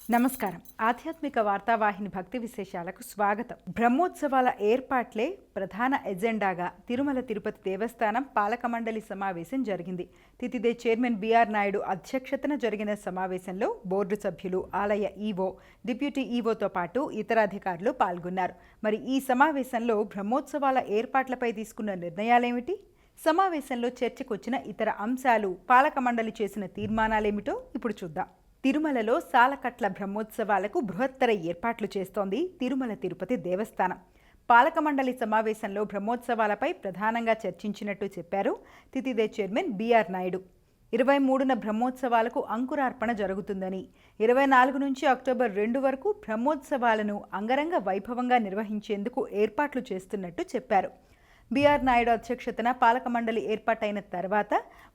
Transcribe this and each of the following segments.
నమస్కారం. ఆధ్యాత్మిక వార్తావాహిని భక్తి విశేషాలకు స్వాగతం. బ్రహ్మోత్సవాల ఏర్పాట్లే ప్రధాన ఎజెండాగా తిరుమల తిరుపతి దేవస్థానం పాలక మండలి సమావేశం జరిగింది. తితిదే చైర్మన్ బిఆర్ నాయుడు అధ్యక్షతన జరిగిన సమావేశంలో బోర్డు సభ్యులు, ఆలయ ఈవో, డిప్యూటీ ఈవోతో పాటు ఇతర అధికారులు పాల్గొన్నారు. మరి ఈ సమావేశంలో బ్రహ్మోత్సవాల ఏర్పాట్లపై తీసుకున్న నిర్ణయాలేమిటి, సమావేశంలో చర్చకొచ్చిన ఇతర అంశాలు, పాలక మండలి చేసిన తీర్మానాలేమిటో ఇప్పుడు చూద్దాం. తిరుమలలో సాలకట్ల బ్రహ్మోత్సవాలకు బృహత్తర ఏర్పాట్లు చేస్తోంది తిరుమల తిరుపతి దేవస్థానం. పాలక మండలి సమావేశంలో బ్రహ్మోత్సవాలపై ప్రధానంగా చర్చించినట్టు చెప్పారు తితిదే చైర్మన్ బిఆర్ నాయుడు. 23న బ్రహ్మోత్సవాలకు అంకురార్పణ జరుగుతుందని, 24 నుంచి అక్టోబర్ 2 వరకు బ్రహ్మోత్సవాలను అంగరంగ వైభవంగా నిర్వహించేందుకు ఏర్పాట్లు చేస్తున్నట్టు చెప్పారు. బిఆర్ నాయుడు అధ్యక్షతన పాలక మండలి ఏర్పాటైన తర్వాత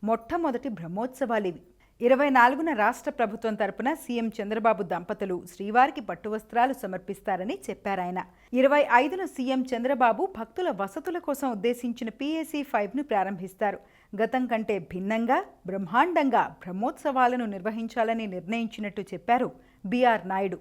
మొట్టమొదటి బ్రహ్మోత్సవాలివి. 24న రాష్ట్ర ప్రభుత్వం తరపున సీఎం చంద్రబాబు దంపతులు శ్రీవారికి పట్టు వస్త్రాలు సమర్పిస్తారని చెప్పారాయన. 25న సీఎం చంద్రబాబు భక్తుల వసతుల కోసం ఉద్దేశించిన PAC 5ను ప్రారంభిస్తారు. గతం కంటే భిన్నంగా, బ్రహ్మాండంగా బ్రహ్మోత్సవాలను నిర్వహించాలని నిర్ణయించినట్టు చెప్పారు బిఆర్ నాయుడు.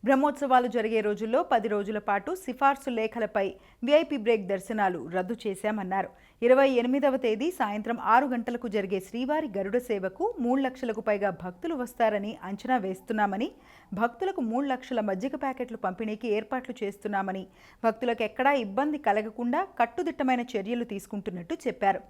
బ్రహ్మోత్సవాలు జరిగే రోజుల్లో 10 రోజుల పాటు సిఫార్సు లేఖలపై VIP బ్రేక్ దర్శనాలు రద్దు చేశామన్నారు. 28వ తేదీ సాయంత్రం 6 గంటలకు జరిగే శ్రీవారి గరుడ సేవకు 3 లక్షలకు పైగా భక్తులు వస్తారని అంచనా వేస్తున్నామని, భక్తులకు 3 లక్షల మజ్జిగ ప్యాకెట్లు పంపిణీకి ఏర్పాట్లు చేస్తున్నామని, భక్తులకు ఎక్కడా ఇబ్బంది కలగకుండా కట్టుదిట్టమైన చర్యలు తీసుకుంటున్నట్టు చెప్పారు.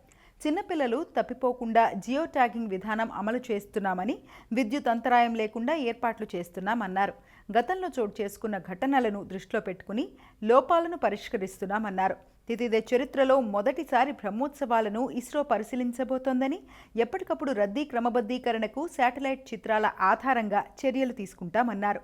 చిన్నపిల్లలు తప్పిపోకుండా జియో ట్యాగింగ్ విధానం అమలు చేస్తున్నామని, విద్యుత్ అంతరాయం లేకుండా ఏర్పాట్లు చేస్తున్నామన్నారు. గతంలో చోటు చేసుకున్న ఘటనలను దృష్టిలో పెట్టుకుని లోపాలను పరిష్కరిస్తున్నామన్నారు. తితిదే చరిత్రలో మొదటిసారి బ్రహ్మోత్సవాలను ఇస్రో పరిశీలించబోతోందని, ఎప్పటికప్పుడు రద్దీ క్రమబద్ధీకరణకు శాటిలైట్ చిత్రాల ఆధారంగా చర్యలు తీసుకుంటామన్నారు.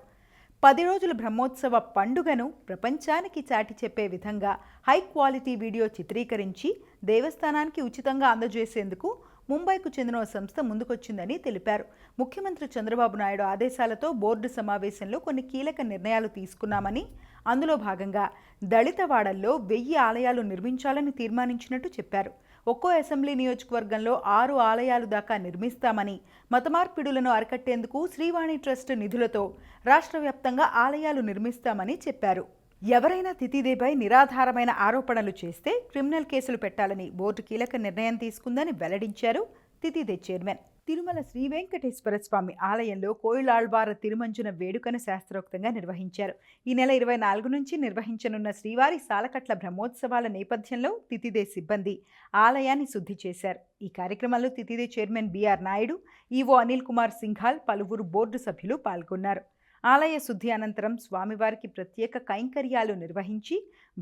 10 రోజుల బ్రహ్మోత్సవ పండుగను ప్రపంచానికి చాటి చెప్పే విధంగా హై క్వాలిటీ వీడియో చిత్రీకరించి దేవస్థానానికి ఉచితంగా అందజేసేందుకు ముంబైకు చెందిన సంస్థ ముందుకొచ్చిందని తెలిపారు. ముఖ్యమంత్రి చంద్రబాబు నాయుడు ఆదేశాలతో బోర్డు సమావేశంలో కొన్ని కీలక నిర్ణయాలు తీసుకున్నామని, అందులో భాగంగా దళితవాడల్లో 1000 ఆలయాలు నిర్మించాలని తీర్మానించినట్టు చెప్పారు. ఒక్కో అసెంబ్లీ నియోజకవర్గంలో 6 ఆలయాలు దాకా నిర్మిస్తామని, మతమార్పిడులను అరికట్టేందుకు శ్రీవాణి ట్రస్ట్ నిధులతో రాష్ట్ర వ్యాప్తంగా ఆలయాలు నిర్మిస్తామని చెప్పారు. ఎవరైనా తితిదేపై నిరాధారమైన ఆరోపణలు చేస్తే క్రిమినల్ కేసులు పెట్టాలని బోర్డు కీలక నిర్ణయం తీసుకుందని వెల్లడించారు తితిదే చైర్మన్. తిరుమల శ్రీ వెంకటేశ్వర స్వామి ఆలయంలో కోయిలాళ్వార తిరుమంజన వేడుకను శాస్త్రోక్తంగా నిర్వహించారు. ఈ నెల 24 నుంచి నిర్వహించనున్న శ్రీవారి సాలకట్ల బ్రహ్మోత్సవాల నేపథ్యంలో తితిదే సిబ్బంది ఆలయాన్ని శుద్ధి చేశారు. ఈ కార్యక్రమంలో తితిదే chairman BR Naidu, EO Anil Kumar Singhal, పలువురు బోర్డు సభ్యులు పాల్గొన్నారు. ఆలయ శుద్ధి అనంతరం స్వామివారికి ప్రత్యేక కైంకర్యాలు నిర్వహించి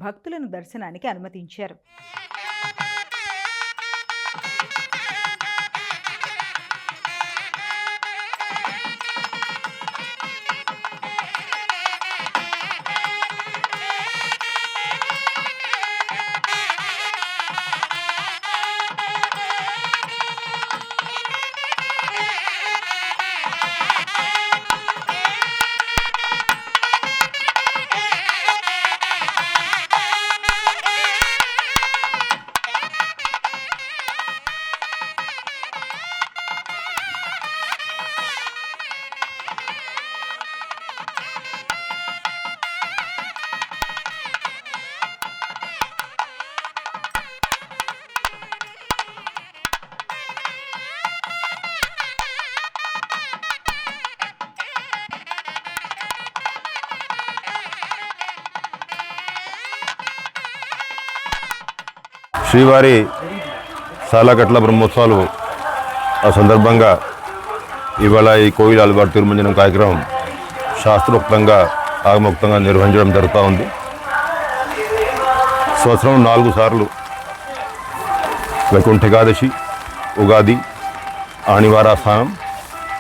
భక్తులను దర్శనానికి అనుమతించారు. శ్రీవారి సాలకట్ల బ్రహ్మోత్సవాలు ఆ సందర్భంగా ఇవాళ ఈ కోయిలాళ్వార్ తిరుమంజనం కార్యక్రమం శాస్త్రోక్తంగా ఆగమోక్తంగా నిర్వహించడం జరుగుతూ ఉంది. సంవత్సరం 4 సార్లు వైకుంఠ ఏకాదశి, ఉగాది, ఆణివారాస్థానం,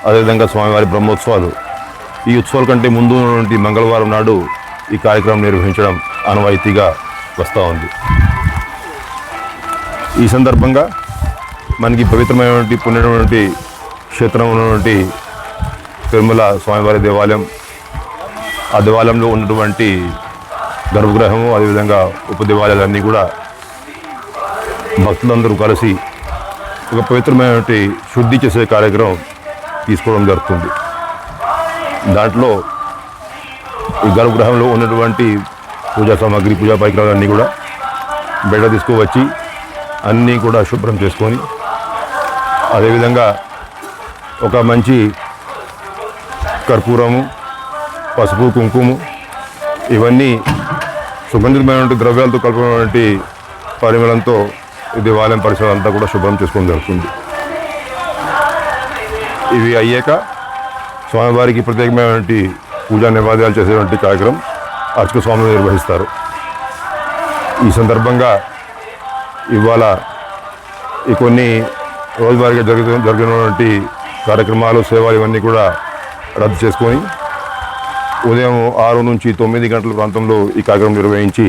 అదేవిధంగా స్వామివారి బ్రహ్మోత్సవాలు. ఈ ఉత్సవాల కంటే ముందు ఉన్నటువంటి మంగళవారం నాడు ఈ కార్యక్రమం నిర్వహించడం ఆనవాయితీగా వస్తూ ఉంది. ఈ సందర్భంగా మనకి పవిత్రమైనటువంటి పుణ్యమైనటువంటి క్షేత్రం ఉన్నటువంటి తిరుమల స్వామివారి దేవాలయం, ఆ దేవాలయంలో ఉన్నటువంటి గర్భగృహము, అదేవిధంగా ఉపదేవాలయాలన్నీ కూడా భక్తులందరూ కలిసి ఒక పవిత్రమైనటువంటి శుద్ధి చేసే కార్యక్రమం తీసుకోవడం జరుగుతుంది. దాంట్లో ఈ గర్భగృహంలో ఉన్నటువంటి పూజా సామాగ్రి, పూజా పరికరాలన్నీ కూడా బయట తీసుకువచ్చి అన్నీ కూడా శుభ్రం చేసుకొని, అదేవిధంగా ఒక మంచి కర్పూరము, పసుపు, కుంకుమ ఇవన్నీ సుగంధితమైనటువంటి ద్రవ్యాలతో కలిపినటువంటి పరిమళంతో ఈ దేవాలయం పరిసరం అంతా కూడా శుభ్రం చేసుకోవడం జరుగుతుంది. ఇవి అయ్యాక స్వామివారికి ప్రత్యేకమైనటువంటి పూజా నివేద్యాలు చేసేటువంటి కార్యక్రమం అర్చక స్వాములు నిర్వహిస్తారు. ఈ సందర్భంగా ఇవాళ ఈ కొన్ని రోజువారీగా జరిగినటువంటి కార్యక్రమాలు, సేవలు ఇవన్నీ కూడా రద్దు చేసుకొని ఉదయం 6 నుంచి 9 గంటల ప్రాంతంలో ఈ కార్యక్రమం నిర్వహించి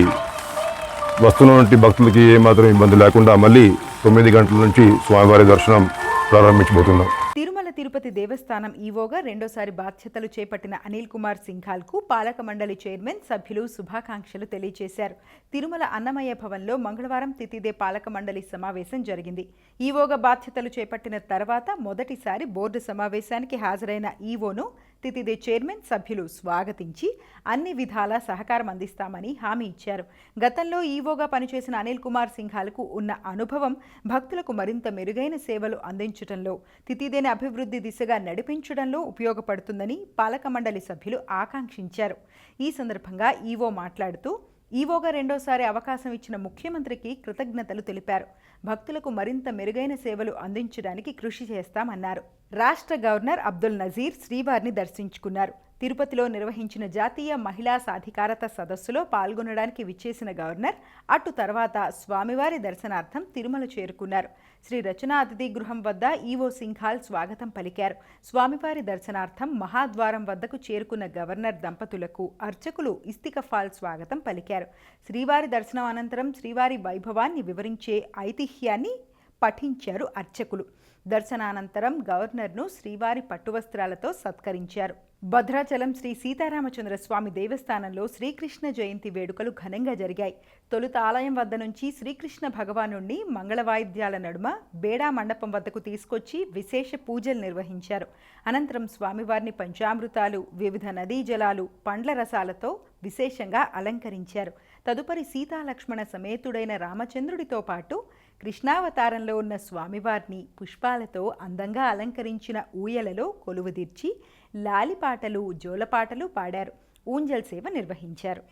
వస్తున్నటువంటి భక్తులకి ఏమాత్రం ఇబ్బంది లేకుండా మళ్ళీ 9 గంటల నుంచి స్వామివారి దర్శనం ప్రారంభించబోతున్నాం. తిరుమల తిరుపతి దేవస్థానం ఈవోగా రెండోసారి బాధ్యతలు చేపట్టిన అనిల్ కుమార్ సింఘాల్కు పాలక మండలి చైర్మన్, సభ్యులు శుభాకాంక్షలు తెలియజేశారు. తిరుమల అన్నమయ్య భవన్లో మంగళవారం తితిదే పాలక మండలి సమావేశం జరిగింది. ఈవోగా బాధ్యతలు చేపట్టిన తర్వాత మొదటిసారి బోర్డు సమావేశానికి హాజరైన ఈవోను తితిదే చైర్మన్, సభ్యులు స్వాగతించి అన్ని విధాలా సహకారం అందిస్తామని హామీ ఇచ్చారు. గతంలో ఈవోగా పనిచేసిన అనిల్ కుమార్ సింఘాల్కు ఉన్న అనుభవం భక్తులకు మరింత మెరుగైన సేవలు అందించడంలో, తితిదేని అభివృద్ధి దిశగా నడిపించడంలో ఉపయోగపడుతుందని పాలక మండలి సభ్యులు ఆకాంక్షించారు. ఈ సందర్భంగా ఈవో మాట్లాడుతూ ఈవోగా రెండోసారి అవకాశం ఇచ్చిన ముఖ్యమంత్రికి కృతజ్ఞతలు తెలిపారు. భక్తులకు మరింత మెరుగైన సేవలు అందించడానికి కృషి చేస్తామన్నారు. రాష్ట్ర గవర్నర్ అబ్దుల్ నజీర్ శ్రీవారిని దర్శించుకున్నారు. తిరుపతిలో నిర్వహించిన జాతీయ మహిళా సాధికారత సదస్సులో పాల్గొనడానికి విచ్చేసిన గవర్నర్ అటు తర్వాత స్వామివారి దర్శనార్థం తిరుమల చేరుకున్నారు. శ్రీ రచనా అతిథి గృహం వద్ద ఈవో సింఘాల్ స్వాగతం పలికారు. స్వామివారి దర్శనార్థం మహాద్వారం వద్దకు చేరుకున్న గవర్నర్ దంపతులకు అర్చకులు ఇస్తికఫాల్ స్వాగతం పలికారు. శ్రీవారి దర్శనం అనంతరం శ్రీవారి వైభవాన్ని వివరించే ఐతిహ్యాన్ని పఠించారు అర్చకులు. దర్శనానంతరం గవర్నర్ను శ్రీవారి పట్టువస్త్రాలతో సత్కరించారు. భద్రాచలం శ్రీ సీతారామచంద్ర స్వామి దేవస్థానంలో శ్రీకృష్ణ జయంతి వేడుకలు ఘనంగా జరిగాయి. తొలుత ఆలయం వద్ద నుంచి శ్రీకృష్ణ భగవానుణ్ణి మంగళ వాయిద్యాల నడుమ బేడా మండపం వద్దకు తీసుకొచ్చి విశేష పూజలు నిర్వహించారు. అనంతరం స్వామివారిని పంచామృతాలు, వివిధ నదీ జలాలు, పండ్ల రసాలతో విశేషంగా అలంకరించారు. తదుపరి సీతాలక్ష్మణ సమేతుడైన రామచంద్రుడితో పాటు కృష్ణావతారంలో ఉన్న స్వామివారిని పుష్పాలతో అందంగా అలంకరించిన ఊయలలో కొలువుదీర్చి లాలిపాటలు, జోలపాటలు పాడారు. ఊంజల్ సేవ నిర్వహించారు.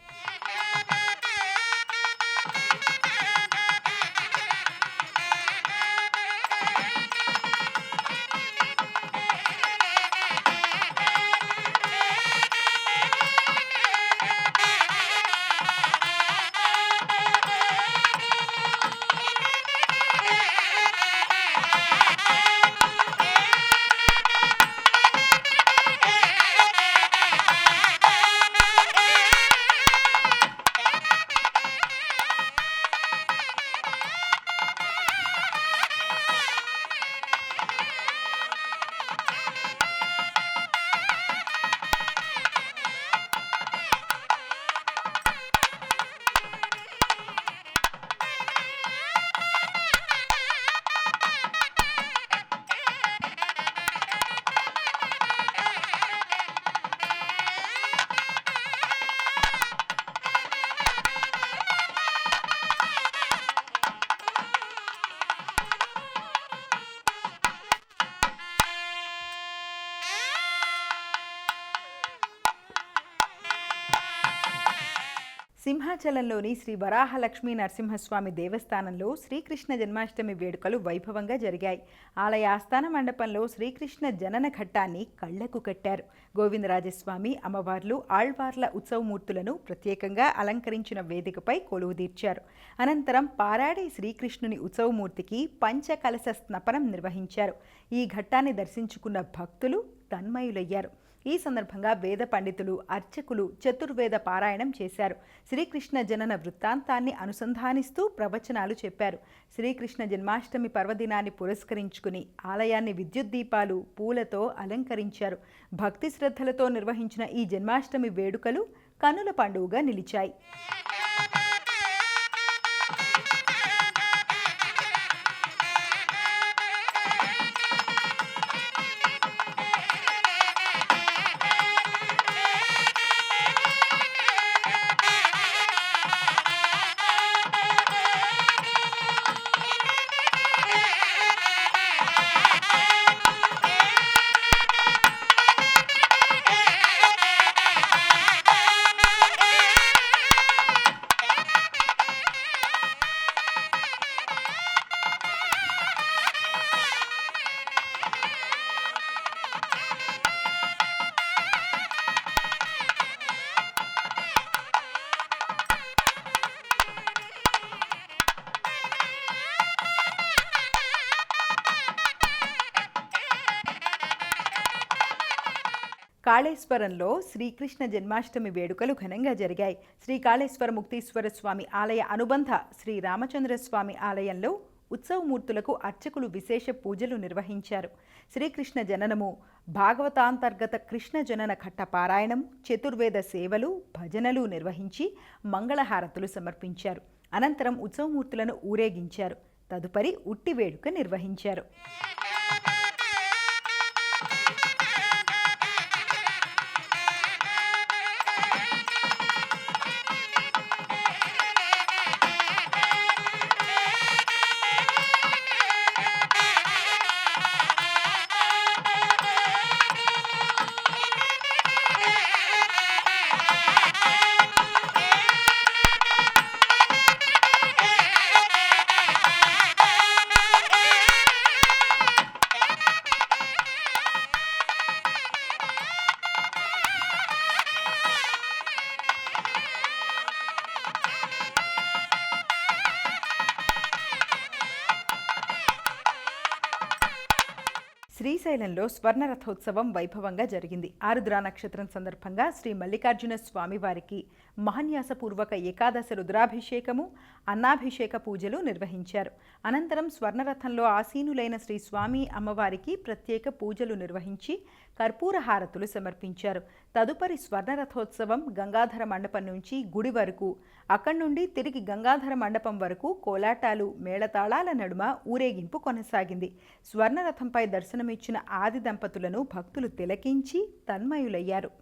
సింహాచలంలోని శ్రీ వరాహలక్ష్మీ నరసింహస్వామి దేవస్థానంలో శ్రీకృష్ణ జన్మాష్టమి వేడుకలు వైభవంగా జరిగాయి. ఆలయ ఆస్థాన మండపంలో శ్రీకృష్ణ జనన ఘట్టాన్ని కళ్లకు కట్టారు. గోవిందరాజస్వామి, అమ్మవార్లు, ఆళ్వార్ల ఉత్సవమూర్తులను ప్రత్యేకంగా అలంకరించిన వేదికపై కొలువుదీర్చారు. అనంతరం పారాడే శ్రీకృష్ణుని ఉత్సవమూర్తికి పంచకలశ స్నపనం నిర్వహించారు. ఈ ఘట్టాన్ని దర్శించుకున్న భక్తులు తన్మయులయ్యారు. ఈ సందర్భంగా వేద పండితులు, అర్చకులు చతుర్వేద పారాయణం చేశారు. శ్రీకృష్ణ జనన వృత్తాంతాన్ని అనుసంధానిస్తూ ప్రవచనాలు చెప్పారు. శ్రీకృష్ణ జన్మాష్టమి పర్వదినాన్ని పురస్కరించుకుని ఆలయాన్ని విద్యుత్ దీపాలు, పూలతో అలంకరించారు. భక్తి శ్రద్ధలతో నిర్వహించిన ఈ జన్మాష్టమి వేడుకలు కన్నుల పండుగగా నిలిచాయి. కాళేశ్వరంలో శ్రీకృష్ణ జన్మాష్టమి వేడుకలు ఘనంగా జరిగాయి. శ్రీ కాళేశ్వర ముక్తీశ్వర స్వామి ఆలయ అనుబంధ శ్రీ రామచంద్ర స్వామి ఆలయంలో ఉత్సవమూర్తులకు అర్చకులు విశేష పూజలు నిర్వహించారు. శ్రీకృష్ణ జననము, భాగవతాంతర్గత కృష్ణ జనన ఘట్ట పారాయణం, చతుర్వేద సేవలు, భజనలు నిర్వహించి మంగళహారతులు సమర్పించారు. అనంతరం ఉత్సవమూర్తులను ఊరేగించారు. తదుపరి ఉట్టి వేడుక నిర్వహించారు. శ్రీశైలంలో స్వర్ణ రథోత్సవం వైభవంగా జరిగింది. ఆరుద్ర నక్షత్రం సందర్భంగా శ్రీ మల్లికార్జున స్వామి వారికి మహాన్యాసపూర్వక ఏకాదశ రుద్రాభిషేకము, అన్నాభిషేక పూజలు నిర్వహించారు. అనంతరం స్వర్ణరథంలో ఆసీనులైన శ్రీ స్వామి అమ్మవారికి ప్రత్యేక పూజలు నిర్వహించి కర్పూర హారతులు సమర్పించారు. తదుపరి స్వర్ణరథోత్సవం గంగాధర మండపం నుంచి గుడి వరకు, అక్కడి నుండి తిరిగి గంగాధర మండపం వరకు కోలాటాలు, మేళతాళాల నడుమ ఊరేగింపు కొనసాగింది. స్వర్ణరథంపై దర్శనమిచ్చిన ఆది దంపతులను భక్తులు తిలకించి తన్మయులయ్యారు.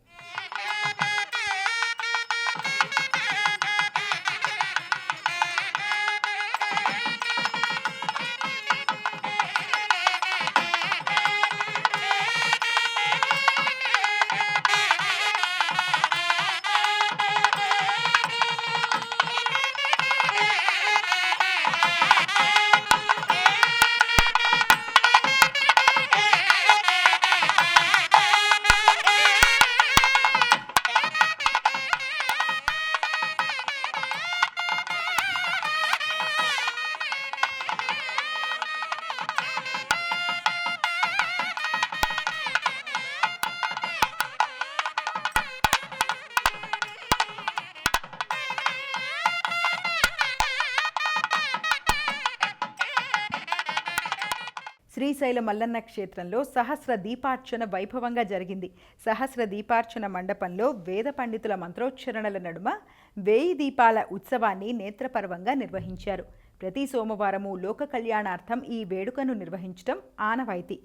శ్రీశైల మల్లన్న క్షేత్రంలో సహస్ర దీపార్చన వైభవంగా జరిగింది. సహస్ర దీపార్చన మండపంలో వేద పండితుల మంత్రోచ్చరణల నడుమ 1000 దీపాల ఉత్సవాన్ని నేత్రపర్వంగా నిర్వహించారు. ప్రతి సోమవారము లోక కళ్యాణార్థం ఈ వేడుకను నిర్వహించడం ఆనవాయితీ.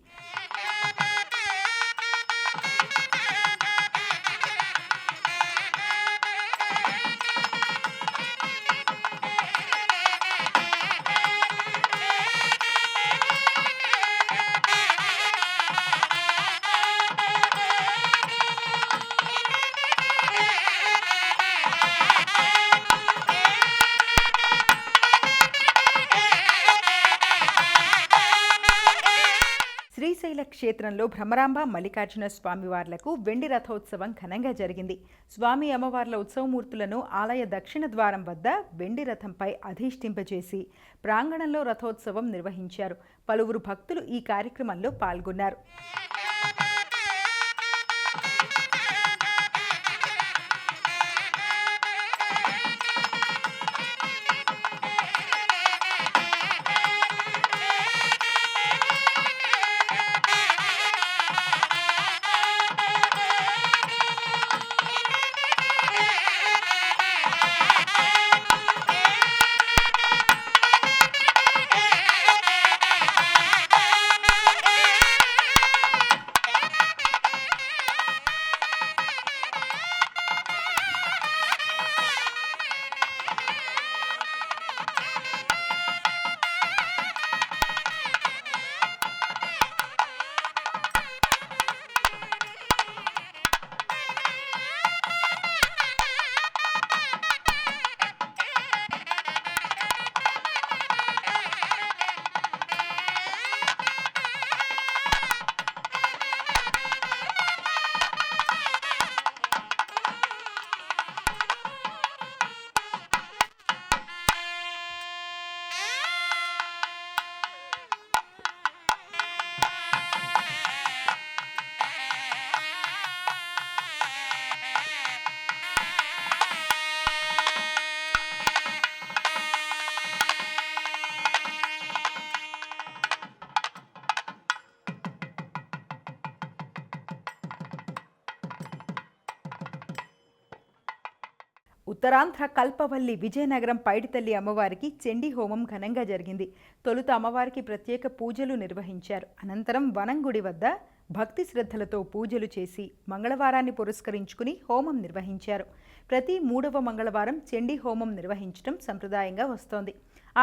శ్రీశైల క్షేత్రంలో భ్రమరాంబ మల్లికార్జున స్వామివార్లకు వెండి రథోత్సవం ఘనంగా జరిగింది. స్వామి అమ్మవార్ల ఉత్సవమూర్తులను ఆలయ దక్షిణ ద్వారం వద్ద వెండి రథంపై అధిష్ఠింపజేసి ప్రాంగణంలో రథోత్సవం నిర్వహించారు. పలువురు భక్తులు ఈ కార్యక్రమంలో పాల్గొన్నారు. ఉత్తరాంధ్ర కల్పవల్లి విజయనగరం పైడితల్లి అమ్మవారికి చండీ హోమం ఘనంగా జరిగింది. తొలుత అమ్మవారికి ప్రత్యేక పూజలు నిర్వహించారు. అనంతరం వనంగుడి వద్ద భక్తి శ్రద్ధలతో పూజలు చేసి మంగళవారాన్ని పురస్కరించుకుని హోమం నిర్వహించారు. ప్రతి 3వ మంగళవారం చండీ హోమం నిర్వహించడం సంప్రదాయంగా వస్తోంది.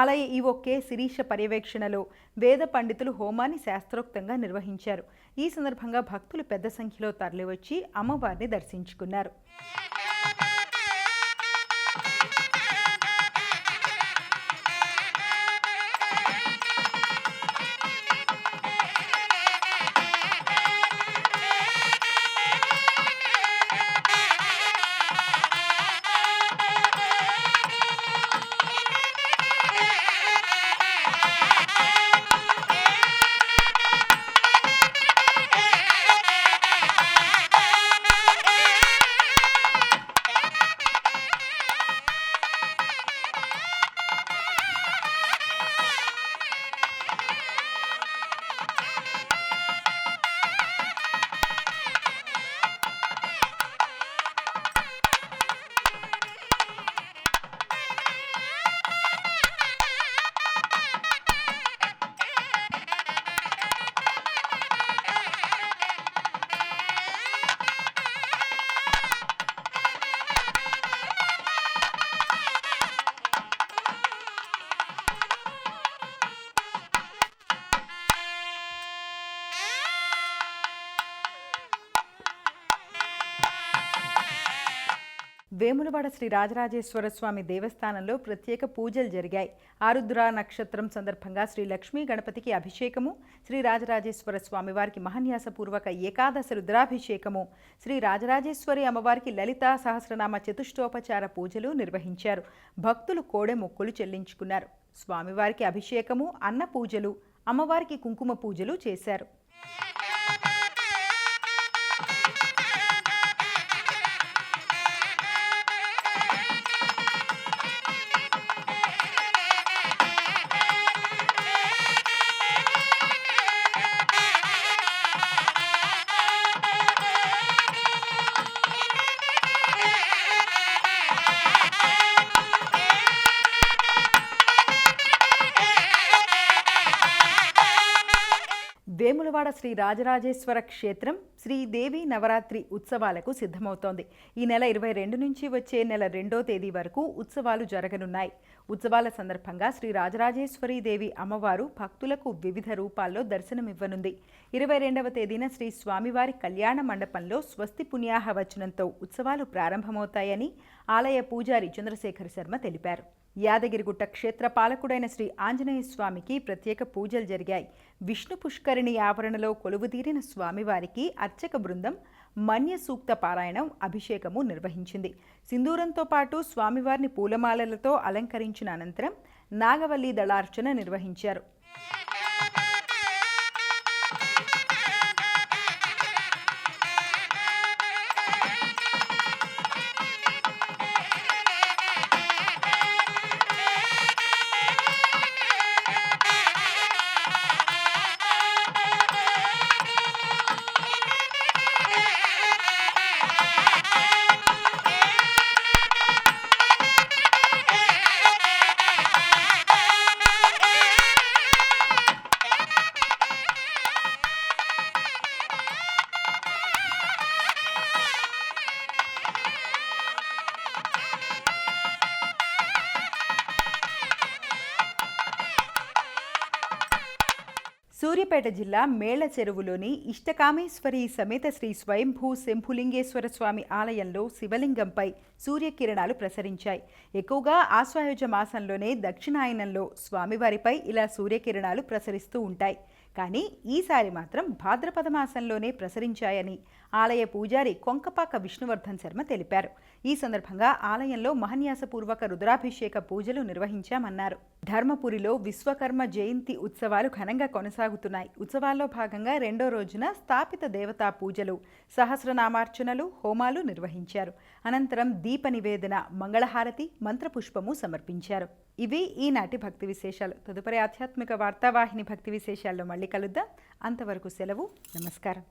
ఆలయ ఈవో కె శిరీష పర్యవేక్షణలో వేద పండితులు హోమాన్ని శాస్త్రోక్తంగా నిర్వహించారు. ఈ సందర్భంగా భక్తులు పెద్ద సంఖ్యలో తరలివచ్చి అమ్మవారిని దర్శించుకున్నారు. వేములవాడ శ్రీ రాజరాజేశ్వర స్వామి దేవస్థానంలో ప్రత్యేక పూజలు జరిగాయి. ఆరుద్ర నక్షత్రం సందర్భంగా శ్రీ లక్ష్మీ గణపతికి అభిషేకము, శ్రీ రాజరాజేశ్వర స్వామివారికి మహాన్యాసపూర్వక ఏకాదశ రుద్రాభిషేకము, శ్రీ రాజరాజేశ్వరి అమ్మవారికి లలితా సహస్రనామ చతుష్టోపచార పూజలు నిర్వహించారు. భక్తులు కోడె మొక్కులు చెల్లించుకున్నారు. స్వామివారికి అభిషేకము, అన్న పూజలు, అమ్మవారికి కుంకుమ పూజలు చేశారు. వేములవాడ శ్రీ రాజరాజేశ్వర క్షేత్రం శ్రీదేవి నవరాత్రి ఉత్సవాలకు సిద్ధమవుతోంది. ఈ నెల 22 నుంచి వచ్చే నెల 2వ తేదీ వరకు ఉత్సవాలు జరగనున్నాయి. ఉత్సవాల సందర్భంగా శ్రీ రాజరాజేశ్వరి దేవి అమ్మవారు భక్తులకు వివిధ రూపాల్లో దర్శనమివ్వనుంది. 22వ తేదీన శ్రీ స్వామివారి కళ్యాణ మండపంలో స్వస్తి పుణ్యాహ వచనంతో ఉత్సవాలు ప్రారంభమవుతాయని ఆలయ పూజారి చంద్రశేఖర్ శర్మ తెలిపారు. యాదగిరిగుట్ట క్షేత్ర పాలకుడైన శ్రీ ఆంజనేయ స్వామికి ప్రత్యేక పూజలు జరిగాయి. విష్ణు పుష్కరిణి ఆవరణలో కొలువుతీరిన స్వామివారికి అర్చక బృందం మన్య సూక్త పారాయణం, అభిషేకము నిర్వహించింది. సింధూరంతో పాటు స్వామివారిని పూలమాలలతో అలంకరించిన అనంతరం నాగవల్లి దళార్చన నిర్వహించారు. సూర్యాపేట జిల్లా మేళ్ల చెరువులోని ఇష్టకామేశ్వరి సమేత శ్రీ స్వయంభూ శంభులింగేశ్వర స్వామి ఆలయంలో శివలింగంపై సూర్యకిరణాలు ప్రసరించాయి. ఎక్కువగా ఆశ్వయుజ మాసంలోనే దక్షిణాయనంలో స్వామివారిపై ఇలా సూర్యకిరణాలు ప్రసరిస్తూ ఉంటాయి. కానీ ఈసారి మాత్రం భాద్రపద మాసంలోనే ప్రసరించాయని ఆలయ పూజారి కొంకపాక విష్ణువర్ధన్ శర్మ తెలిపారు. ఈ సందర్భంగా ఆలయంలో మహాన్యాసపూర్వక రుద్రాభిషేక పూజలు నిర్వహించామన్నారు. ధర్మపురిలో విశ్వకర్మ జయంతి ఉత్సవాలు ఘనంగా కొనసాగుతున్నాయి. ఉత్సవాల్లో భాగంగా 2వ రోజున స్థాపిత దేవతా పూజలు, సహస్రనామార్చనలు, హోమాలు నిర్వహించారు. అనంతరం దీప నివేదన, మంగళహారతి, మంత్రపుష్పము సమర్పించారు. ఇవి ఈనాటి భక్తి విశేషాలు. తదుపరి ఆధ్యాత్మిక వార్తావాహిని భక్తి విశేషాల్లో మళ్ళీ కలుద్దాం. అంతవరకు సెలవు. నమస్కారం.